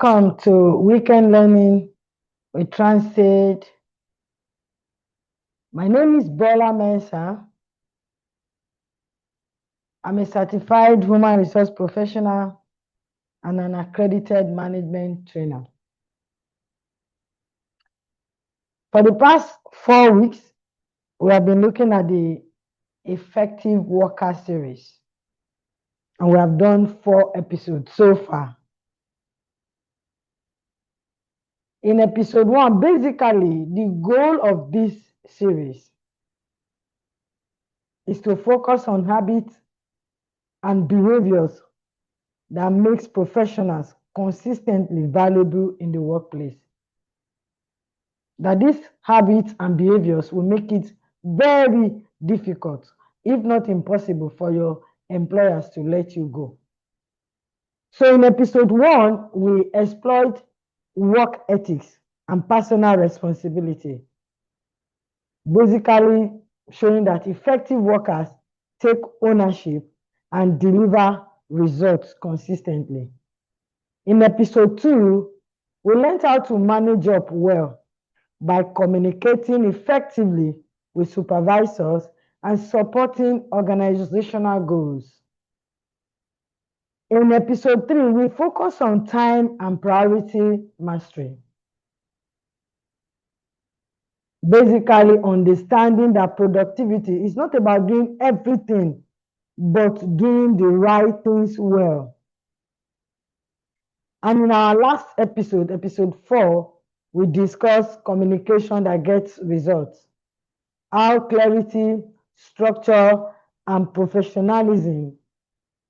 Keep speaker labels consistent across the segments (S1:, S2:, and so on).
S1: Welcome to Weekend Learning with Transit. My name is Bola Mensah. I'm a certified human resource professional and an accredited management trainer. For the past 4 weeks, we have been looking at the Effective Worker series, and we have done 4 episodes so far. In episode 1, basically, the goal of this series is to focus on habits and behaviors that makes professionals consistently valuable in the workplace. That these habits and behaviors will make it very difficult, if not impossible, for your employers to let you go. So in episode 1, we explored work ethics and personal responsibility, basically showing that effective workers take ownership and deliver results consistently. In episode 2, we learned how to manage up well by communicating effectively with supervisors and supporting organizational goals. In episode 3, we focus on time and priority mastery. Basically, understanding that productivity is not about doing everything, but doing the right things well. And in our last episode, episode 4, we discussed communication that gets results, how clarity, structure, and professionalism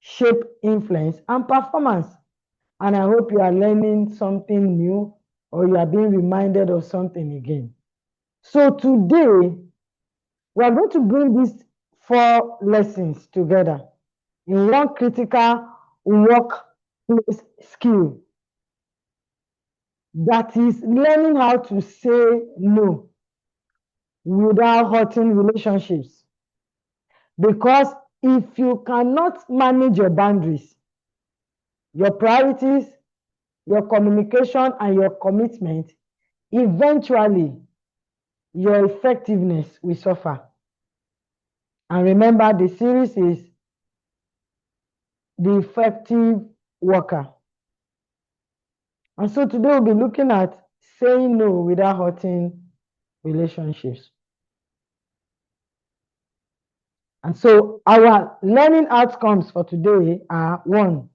S1: shape influence and performance. And I hope you are learning something new or you are being reminded of something again. So today, we are going to bring these 4 lessons together in one critical workplace skill. That is learning how to say no without hurting relationships. Because if you cannot manage your boundaries, your priorities, your communication, and your commitment, eventually your effectiveness will suffer. And remember, the series is The Effective Worker. And so today we'll be looking at saying no without hurting relationships. And so our learning outcomes for today are: 1,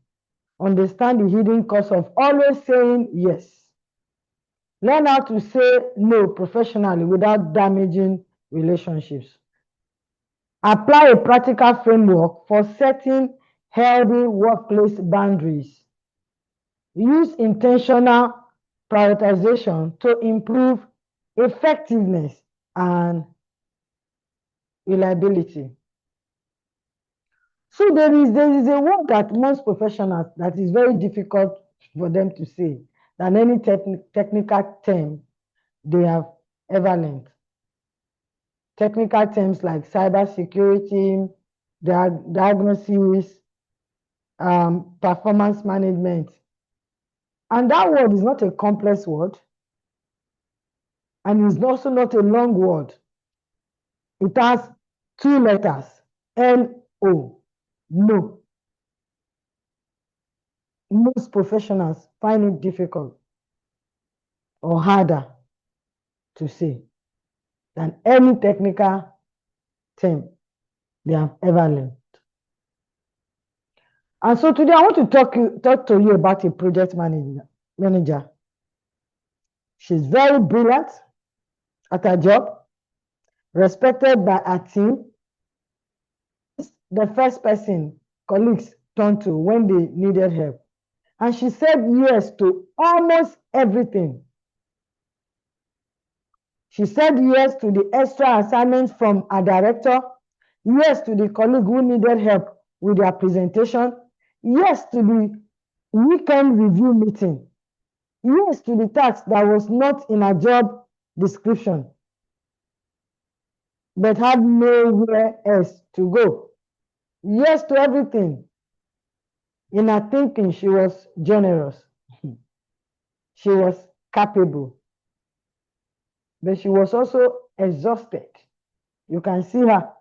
S1: understand the hidden cost of always saying yes. Learn how to say no professionally without damaging relationships. Apply a practical framework for setting healthy workplace boundaries. Use intentional prioritization to improve effectiveness and reliability. So there is a word that most professionals that is very difficult for them to say than any technical term they have ever learned. Technical terms like cybersecurity, diagnosis, performance management. And that word is not a complex word, and it's also not a long word. It has 2 letters, N-O, no. Most professionals find it difficult or harder to say than any technical term they have ever learned. And so today I want to talk to you about a project manager. She's very brilliant at her job, respected by her team. The first person colleagues turned to when they needed help. And she said yes to almost everything. She said yes to the extra assignments from a director, yes to the colleague who needed help with their presentation, yes to the weekend review meeting, yes to the task that was not in a job description, but had nowhere else to go. Yes to everything. In her thinking, she was generous. She was capable, but she was also exhausted. You can see her.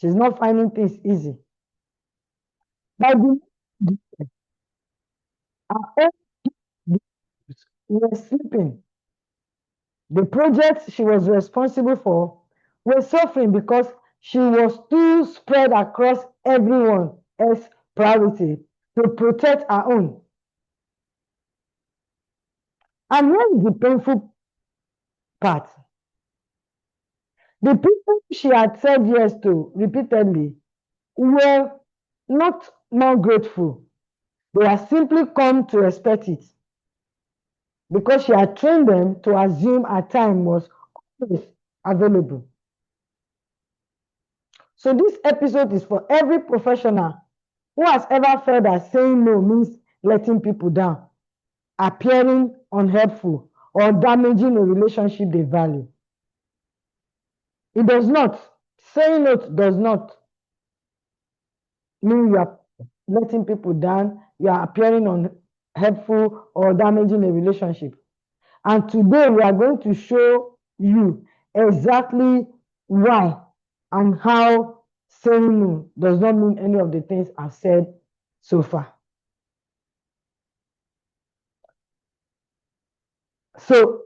S1: She's not finding things easy. By the her own were sleeping. The projects she was responsible for were suffering because she was too spread across everyone else's priority to protect her own. And here is the painful part. The people she had said yes to repeatedly were not more grateful. They had simply come to expect it because she had trained them to assume her time was always available. So this episode is for every professional who has ever felt that saying no means letting people down, appearing unhelpful, or damaging a relationship they value. It does not. Saying no does not mean you are letting people down, you are appearing unhelpful, or damaging a relationship. And today we are going to show you exactly why and how saying no does not mean any of the things I've said so far. So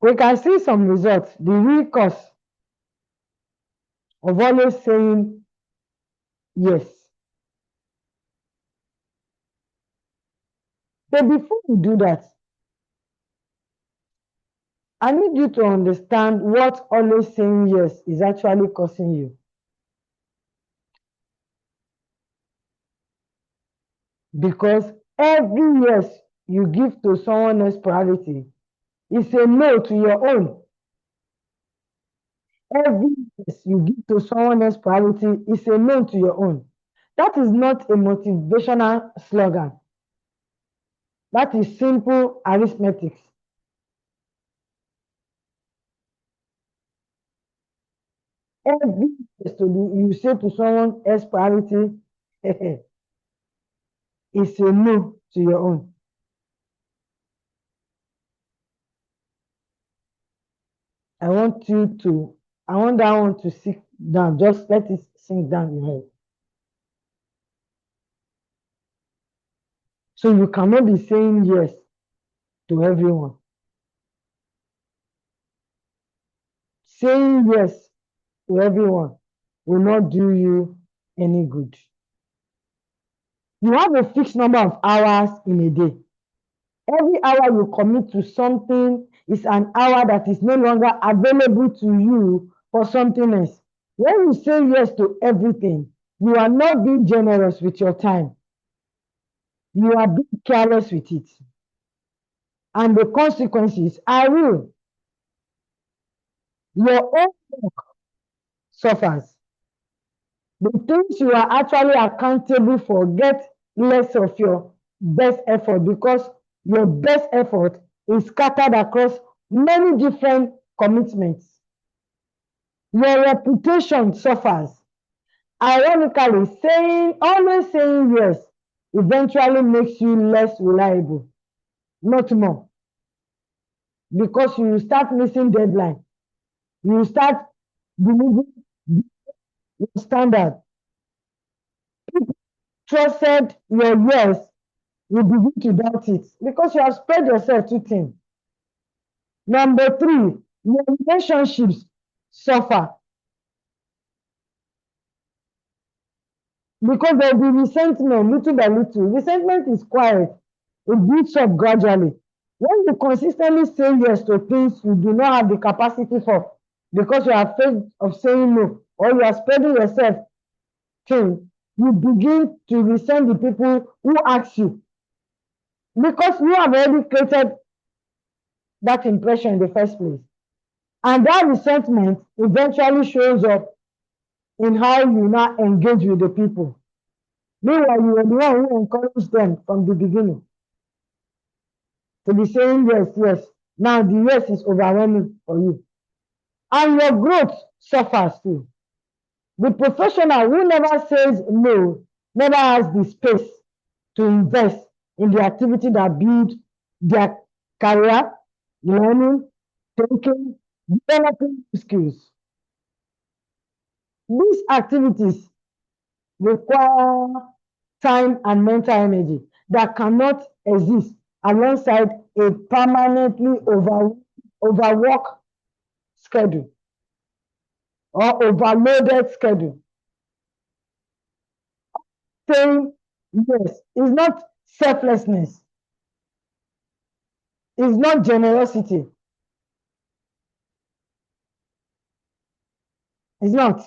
S1: we can see some results. The real cause of always saying yes. But before we do that, I need you to understand what always saying yes is actually causing you. Because every yes you give to someone else's priority is a no to your own. Every yes you give to someone else's priority is a no to your own. That is not a motivational slogan. That is simple arithmetic. Every yes you say to someone else's priority is a no to your own. I want that one to sink down. Just let it sink down in your head. So you cannot be saying yes to everyone. Saying yes to everyone will not do you any good. You have a fixed number of hours in a day. Every hour you commit to something is an hour that is no longer available to you for something else. When you say yes to everything, you are not being generous with your time. You are being careless with it. And the consequences are real. Your own work suffers. The things you are actually accountable for get less of your best effort because your best effort is scattered across many different commitments. Your reputation suffers. Ironically, always saying yes eventually makes you less reliable, not more. Because you start missing deadline. You start believing your standard. People trusted your yes will begin to doubt it because you have spread yourself too thin. Number 3, your relationships suffer because there will be resentment little by little. Resentment is quiet. It builds up gradually. When you consistently say yes to things you do not have the capacity for because you are afraid of saying no or you are spreading yourself thin, you begin to resent the people who ask you because you have already created that impression in the first place. And that resentment eventually shows up in how you now engage with the people. Meanwhile, you were the one who encouraged them from the beginning to be saying yes, yes. Now the yes is overwhelming for you. And your growth suffers too. The professional who never says no never has the space to invest in the activity that build their career, learning, thinking, developing skills. These activities require time and mental energy that cannot exist alongside a permanently overwork schedule or overloaded schedule. Saying yes is not selflessness, is not generosity. It's not.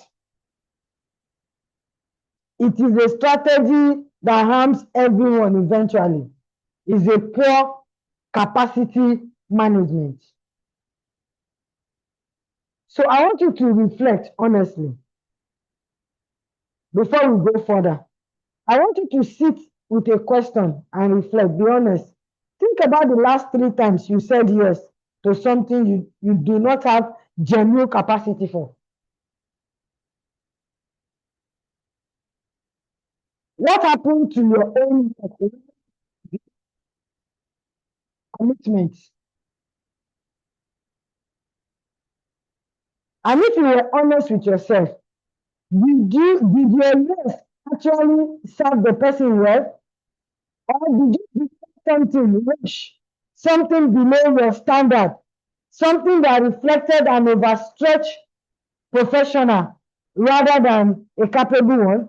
S1: It is a strategy that harms everyone eventually. It's a poor capacity management. So I want you to reflect honestly before we go further. I want you to sit with a question and reflect. Be honest. Think about the last 3 times you said yes to something you do not have genuine capacity for. What happened to your own commitments? And if you were honest with yourself, did your yes actually serve the person well? Or did you do something rich, something below your standard, something that reflected an overstretched professional rather than a capable one?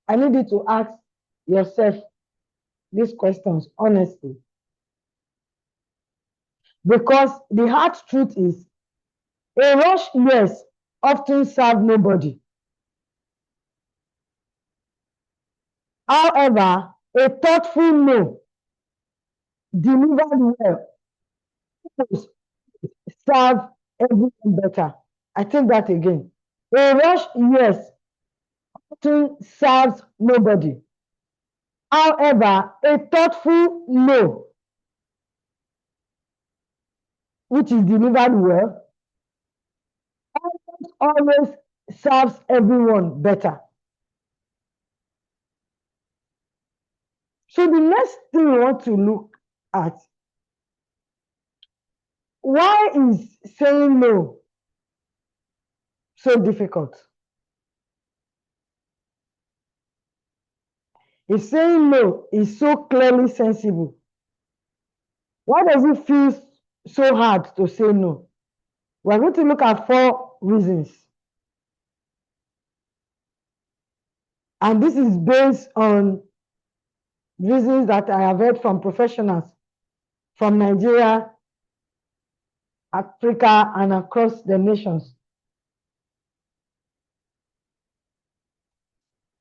S1: I need you to ask yourself these questions honestly. Because the hard truth is, a rush yes often serve nobody. However, a thoughtful no delivered well serve everyone better. I take that again. A rush yes often serves nobody. However, a thoughtful no, which is delivered well, always serves everyone better. So the next thing we want to look at, why is saying no so difficult? If saying no is so clearly sensible, why does it feel so hard to say no? We're going to look at 4 reasons. And this is based on reasons that I have heard from professionals from Nigeria, Africa, and across the nations.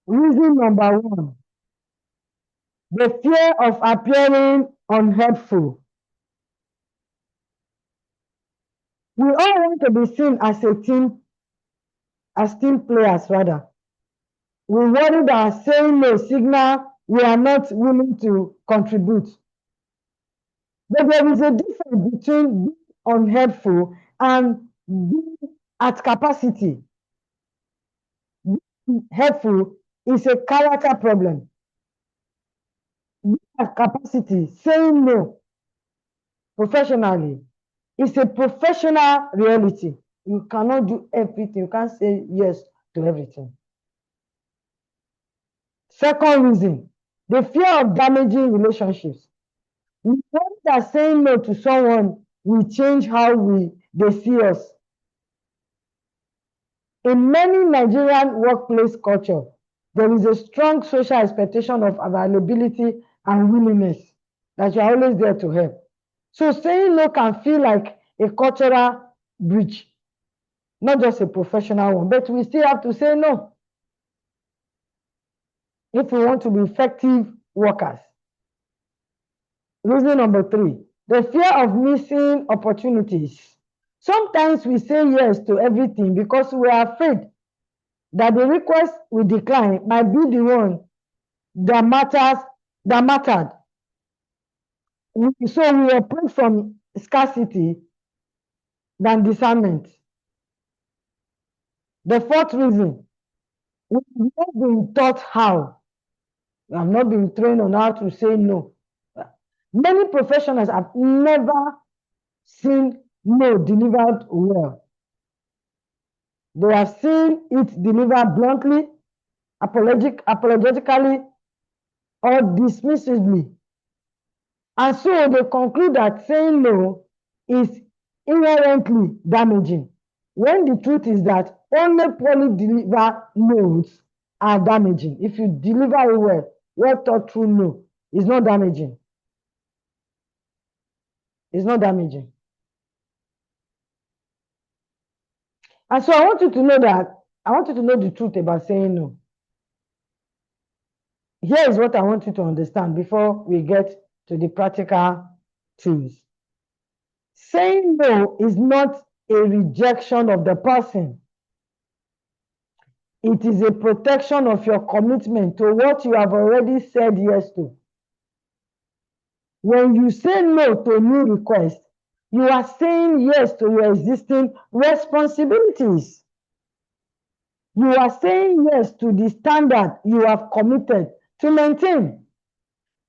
S1: Reason number 1, the fear of appearing unhelpful. We all want to be seen as team players rather. We worry that saying no signal we are not willing to contribute. But there is a difference between being unhelpful and being at capacity. Being helpful is a character problem. Being at capacity, saying no professionally, is a professional reality. You cannot do everything. You can't say yes to everything. Second reason, the fear of damaging relationships. We worry that saying no to someone will change how they see us. In many Nigerian workplace culture, there is a strong social expectation of availability and willingness, that you are always there to help. So saying no can feel like a cultural breach, not just a professional one, but we still have to say no if we want to be effective workers. Reason number 3, the fear of missing opportunities. Sometimes we say yes to everything because we are afraid that the request we decline might be the one that mattered. So we operate from scarcity than discernment. The 4th reason, We've not been taught how. We have not been trained on how to say no. Many professionals have never seen no delivered well. They have seen it delivered bluntly, apologetically, or dismissively. And so they conclude that saying no is inherently damaging, when the truth is that only poorly delivered no's are damaging. If you deliver it well thought through no, it's not damaging. It's not damaging. And so I want you to know the truth about saying no. Here is what I want you to understand before we get to the practical tools. Saying no is not a rejection of the person. It is a protection of your commitment to what you have already said yes to. When you say no to a new request, you are saying yes to your existing responsibilities. You are saying yes to the standard you have committed to maintain.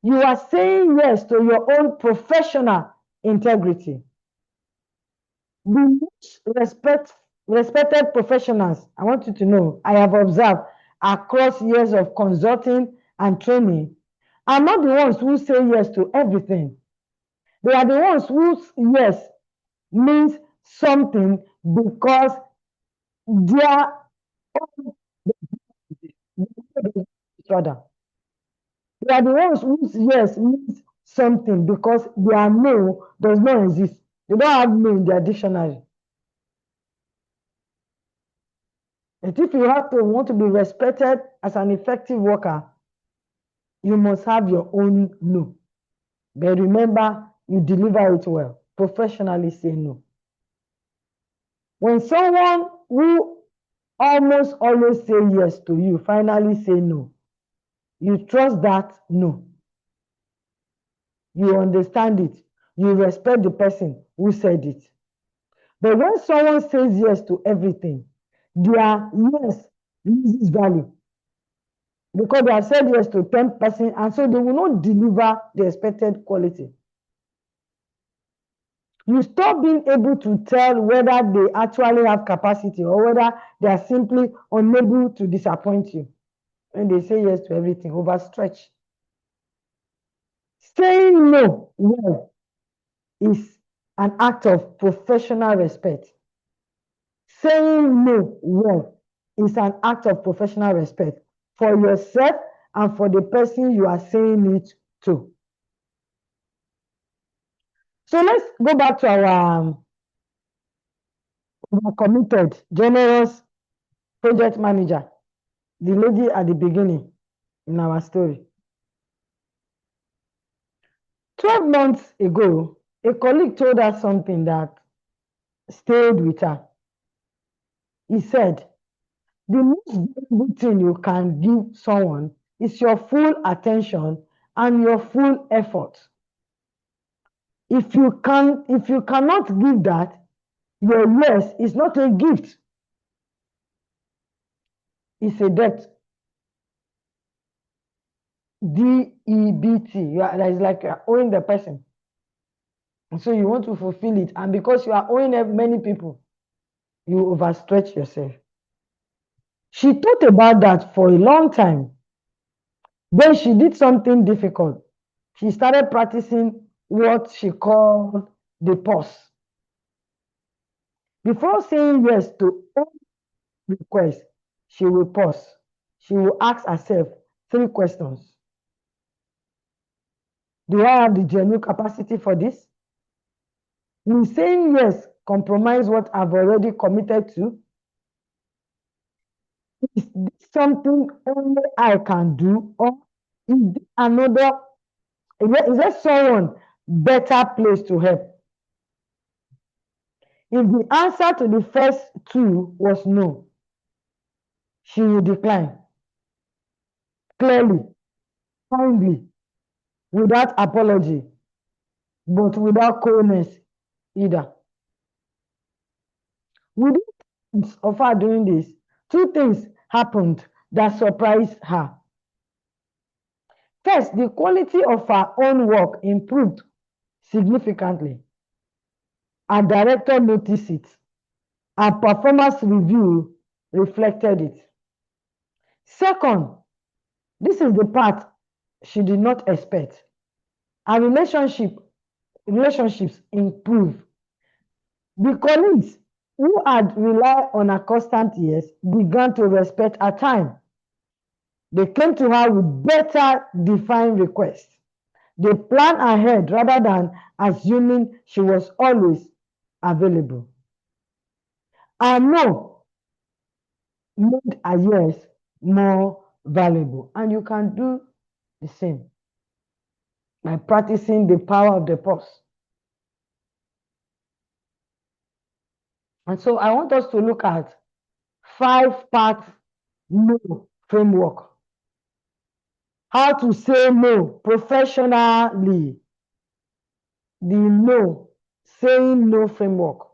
S1: You are saying yes to your own professional integrity. The most respected professionals, I want you to know, I have observed across years of consulting and training, are not the ones who say yes to everything. They are the ones whose yes means something because their rather. They are the ones whose yes means something because their no does not exist. They don't have no in their dictionary. But if you want to be respected as an effective worker, you must have your own no. But remember, you deliver it well. Professionally say no. When someone who almost always say yes to you finally say no, you trust that no. You understand it. You respect the person who said it. But when someone says yes to everything, their yes loses value. Because they have said yes to 10%, and so they will not deliver the expected quality. You stop being able to tell whether they actually have capacity or whether they are simply unable to disappoint you. When they say yes to everything, overstretch. Saying no well is an act of professional respect. Saying no well is an act of professional respect for yourself and for the person you are saying it to. So let's go back to our committed, generous project manager, the lady at the beginning in our story. 12 months ago, a colleague told her something that stayed with her. He said, the most valuable thing you can give someone is your full attention and your full effort. If you cannot give that, your yes is not a gift. It's a debt. DEBT. That is like you're owing the person. And so you want to fulfill it. And because you are owing many people, you overstretch yourself. She thought about that for a long time. Then she did something difficult. She started practicing what she called the pause. Before saying yes to all requests, she will pause. She will ask herself 3 questions. Do I have the genuine capacity for this? Will saying yes compromise what I've already committed to? Is this something only I can do, or is there someone better placed to help? If the answer to the first 2 was no, she will decline clearly, kindly, without apology, but without coldness either. Within of her doing this, 2 things happened that surprised her. First, the quality of her own work improved significantly. Her director noticed it. Her performance review reflected it. Second, this is the part she did not expect. Her relationships improved. The colleagues who had relied on her constant years began to respect her time. They came to her with better defined requests. They planned ahead rather than assuming she was always available. And no made her yes more valuable. And you can do the same by practicing the power of the pause. And so I want us to look at 5-part no framework. How to say no professionally. The no, saying no framework.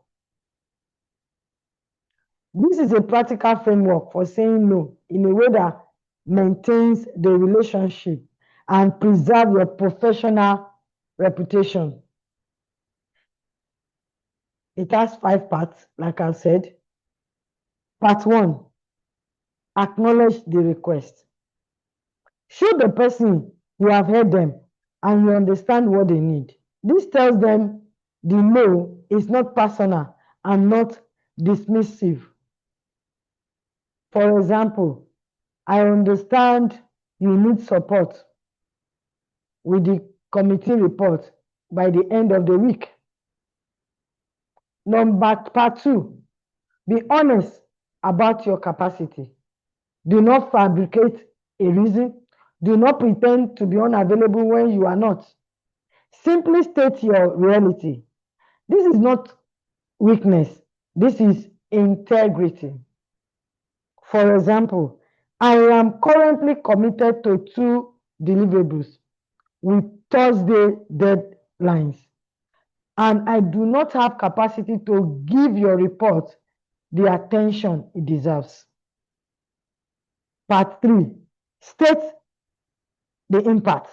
S1: This is a practical framework for saying no in a way that maintains the relationship and preserve your professional reputation. It has 5 parts, like I said. Part 1, acknowledge the request. Show the person you have heard them and you understand what they need. This tells them the no is not personal and not dismissive. For example, I understand you need support with the committee report by the end of the week. Part 2, be honest about your capacity. Do not fabricate a reason. Do not pretend to be unavailable when you are not. Simply state your reality. This is not weakness. This is integrity. For example, I am currently committed to 2 deliverables with Thursday deadlines, and I do not have capacity to give your report the attention it deserves. Part 3, state the impact.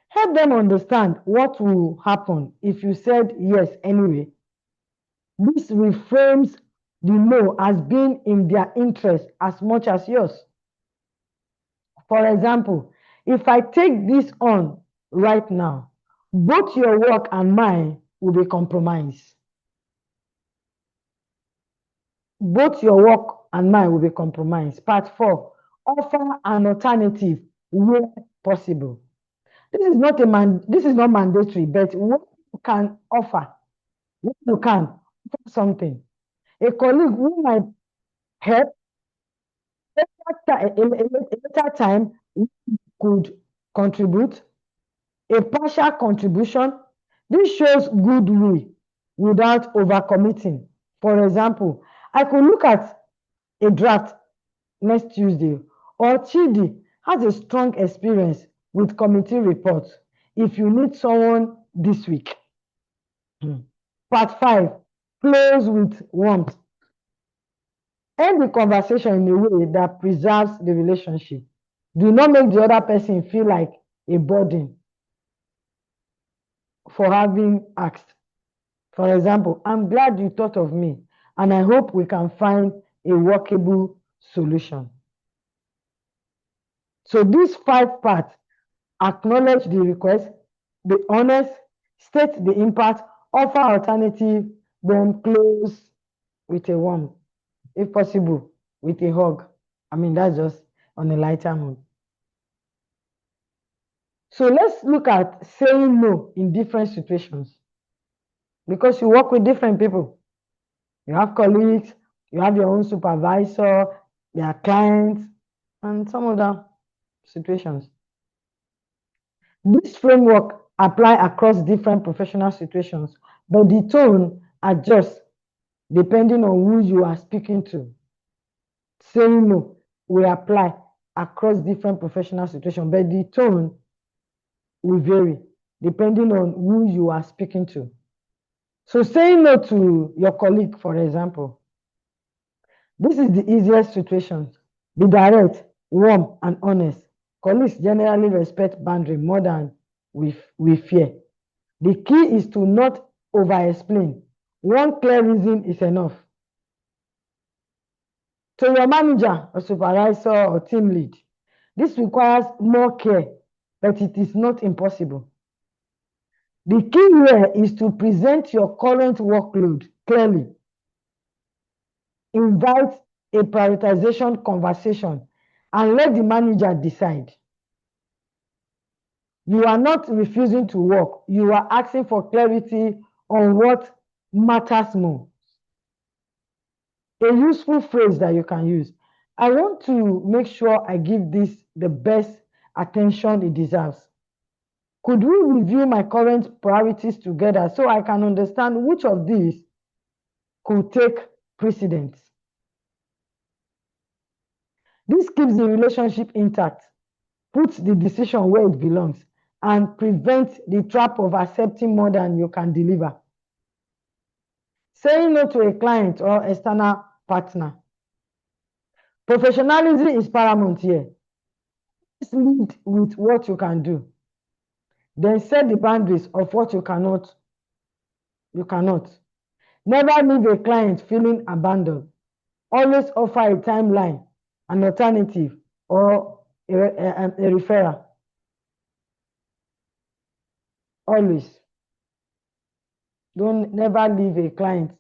S1: Help them understand what will happen if you said yes anyway. This reframes the no as being in their interest as much as yours. For example, if I take this on right now, both your work and mine will be compromised. Both your work and mine will be compromised. Part 4, offer an alternative where possible. This is not mandatory, but what you can offer, what you can offer something. A colleague who might help a later time could contribute, a partial contribution. This shows goodwill without overcommitting. For example, I could look at a draft next Tuesday, or Chidi has a strong experience with committee reports if you need someone this week. Part 5, close with warmth. End the conversation in a way that preserves the relationship. Do not make the other person feel like a burden for having asked. For example, I'm glad you thought of me, and I hope we can find a workable solution. So these 5 parts: acknowledge the request, be honest, state the impact, offer alternative, then close with a warm, if possible, with a hug. I mean, that's just on a lighter mood. So let's look at saying no in different situations, because you work with different people. You have colleagues, you have your own supervisor, there are clients, and some other situations. This framework apply across different professional situations, but the tone adjusts depending on who you are speaking to. Saying no will apply across different professional situations, but the tone will vary depending on who you are speaking to. So saying no to your colleague, for example, this is the easiest situation. Be direct, warm, and honest. Colleagues generally respect boundary more than we fear. The key is to not over-explain. One clear reason is enough. To your manager or supervisor or team lead, this requires more care, but it is not impossible. The key here is to present your current workload clearly. Invite a prioritization conversation and let the manager decide. You are not refusing to work. You are asking for clarity on what matters more. A useful phrase that you can use. I want to make sure I give this the best attention it deserves. Could we review my current priorities together so I can understand which of these could take precedence? This keeps the relationship intact, puts the decision where it belongs, and prevents the trap of accepting more than you can deliver. Saying no to a client or external partner. Professionalism is paramount here. Just lead with what you can do. Then set the boundaries of what you cannot. Never leave a client feeling abandoned. Always offer a timeline, an alternative, or a referral. Always. Don't never leave a client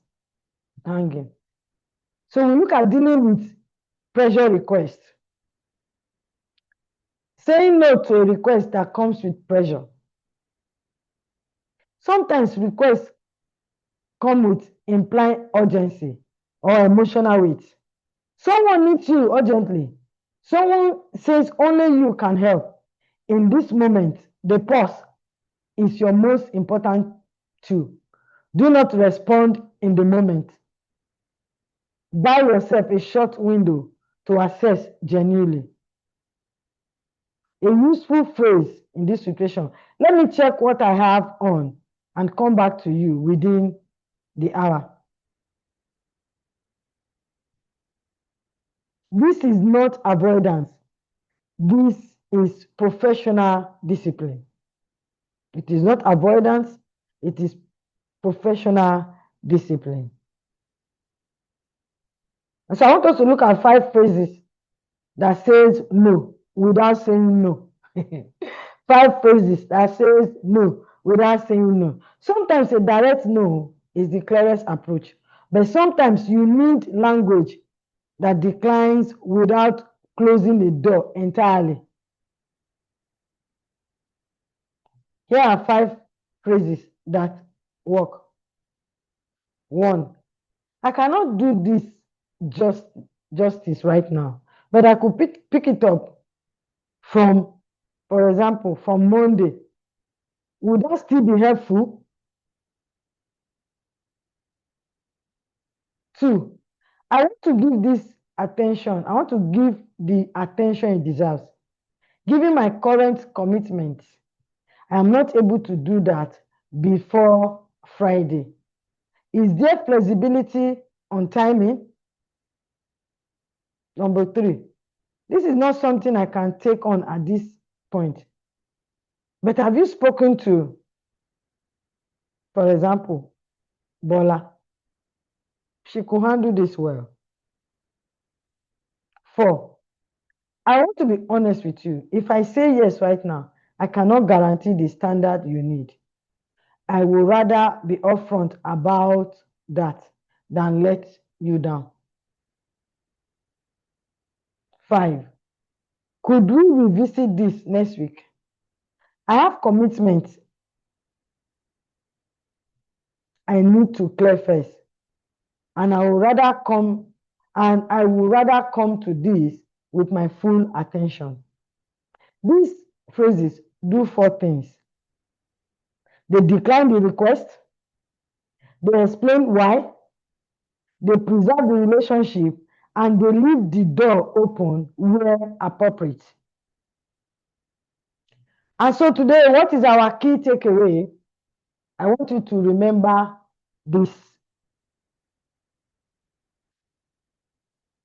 S1: hanging. So we look at dealing with pressure requests. Saying no to a request that comes with pressure. Sometimes requests come with implied urgency or emotional weight. Someone needs you urgently. Someone says only you can help. In this moment, the pause is your most important tool. Do not respond in the moment. Buy yourself a short window to assess genuinely. A useful phrase in this situation. Let me check what I have on and come back to you within the hour. This is not avoidance. This is professional discipline. It is not avoidance. It is professional discipline. And so I want us to look at 5 phrases that says no without saying no. 5 phrases that says no without saying no. Sometimes a direct no is the clearest approach, but sometimes you need language that declines without closing the door entirely. Here are 5 phrases that work. 1, I cannot do this justice right now, but I could pick it up from, for example, from Monday. Would that still be helpful? 2, I want to give this attention. I want to give the attention it deserves. Given my current commitments, I am not able to do that before Friday. Is there flexibility on timing? Number 3, this is not something I can take on at this point. But have you spoken to, for example, Bola? She could handle this well. 4, I want to be honest with you. If I say yes right now, I cannot guarantee the standard you need. I would rather be upfront about that than let you down. 5, could we revisit this next week? I have commitments I need to clear first, and I would rather come to this with my full attention. These phrases do 4 things. They decline the request, they explain why, they preserve the relationship, and they leave the door open where appropriate. And so today, what is our key takeaway? I want you to remember these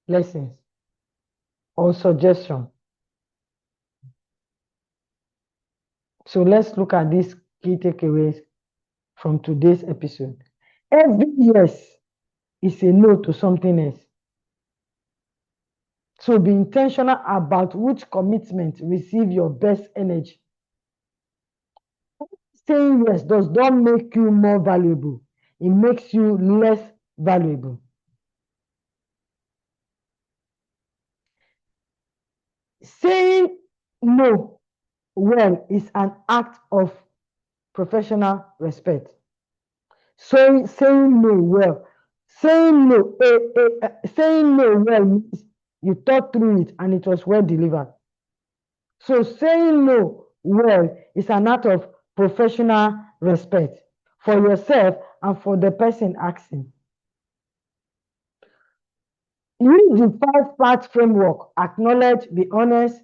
S1: lessons. or suggestion. So let's look at these key takeaways from today's episode. Every yes is a no to something else. So be intentional about which commitment receive your best energy. Saying yes does not make you more valuable. It makes you less valuable. Saying no well is an act of professional respect. So saying no well, saying no well means you thought through it and it was well delivered. So saying no well is an act of professional respect for yourself and for the person asking. Use the 5-part framework: acknowledge, be honest,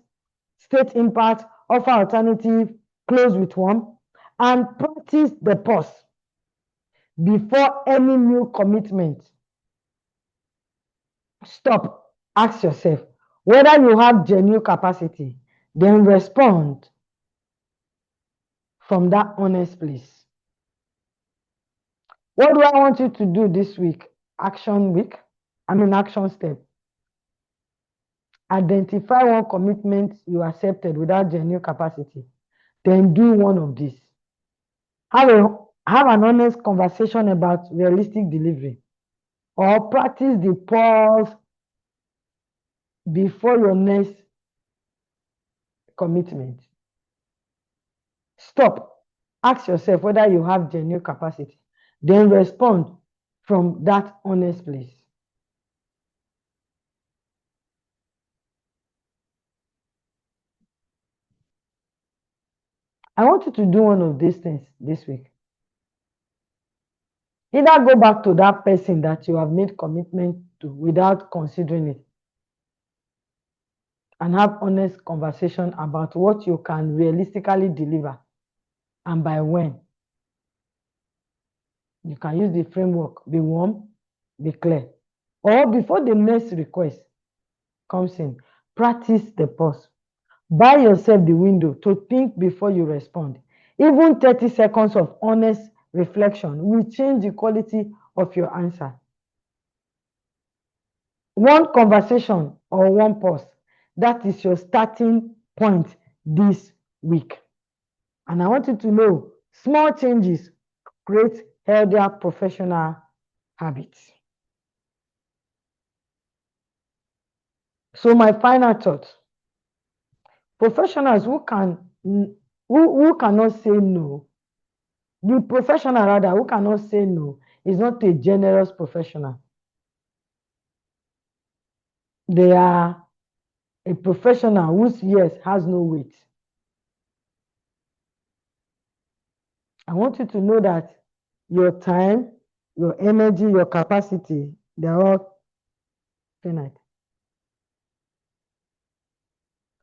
S1: state impact, offer alternative, close with one, and practice the pause before any new commitment. Stop. Ask yourself whether you have genuine capacity, then respond from that honest place. What do I want you to do this week? Action step. Identify one commitment you accepted without genuine capacity. Then do one of these. Have an honest conversation about realistic delivery, or practice the pause before your next commitment. Stop. Ask yourself whether you have genuine capacity. Then respond from that honest place. I want you to do one of these things this week. Either go back to that person that you have made commitment to without considering it, and have honest conversation about what you can realistically deliver and by when. You can use the framework: be warm, be clear. Or before the next request comes in, practice the pause. Buy yourself the window to think before you respond. Even 30 seconds of honest reflection will change the quality of your answer. One conversation or one pause, that is your starting point this week. And I want you to know, small changes create healthier professional habits. So my final thought: professionals who cannot say no, the professional rather who cannot say no is not a generous professional. They are a professional whose yes has no weight. I want you to know that your time, your energy, your capacity, they're all finite.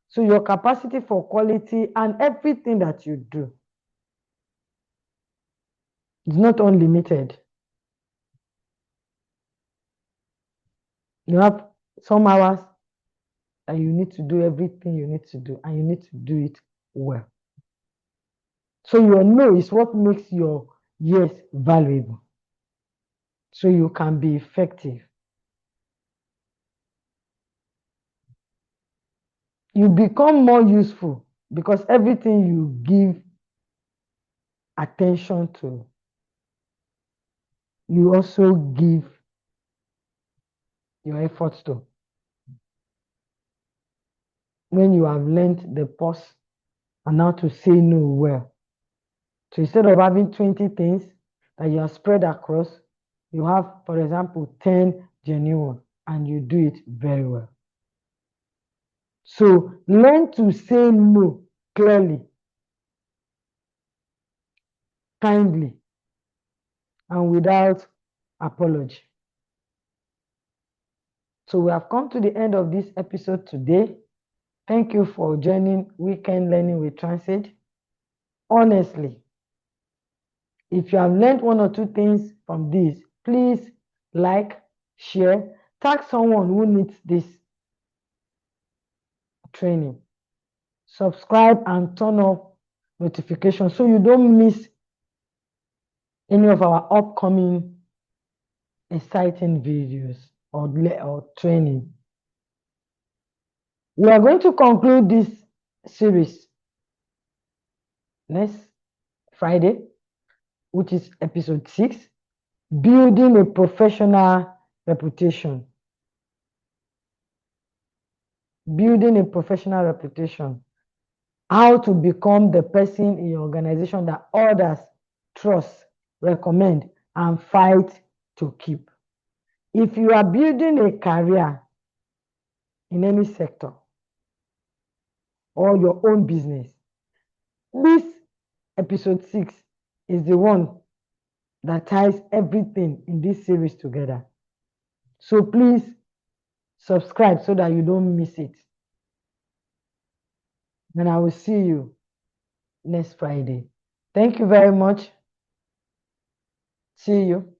S1: So your capacity for quality and everything that you do is not unlimited. You have some hours that you need to do everything you need to do, and you need to do it well. So your no is what makes your yes valuable, so you can be effective. You become more useful because everything you give attention to, you also give your efforts to. When you have learned the pause and how to say no well. So instead of having 20 things that you are spread across, you have, for example, 10 genuine, and you do it very well. So learn to say no clearly, kindly, and without apology. So we have come to the end of this episode today. Thank you for joining Weekend Learning with Transit. Honestly, if you have learned one or two things from this, please like, share, tag someone who needs this. training. Subscribe and turn off notifications so you don't miss any of our upcoming exciting videos or training. We are going to conclude this series next Friday, which is episode 6, building a professional reputation. Building a professional reputation. How to become the person in your organization that others trust, recommend, and fight to keep. If you are building a career in any sector or your own business, this episode 6 is the one that ties everything in this series together. So please subscribe so that you don't miss it. And I will see you next Friday. Thank you very much. See you.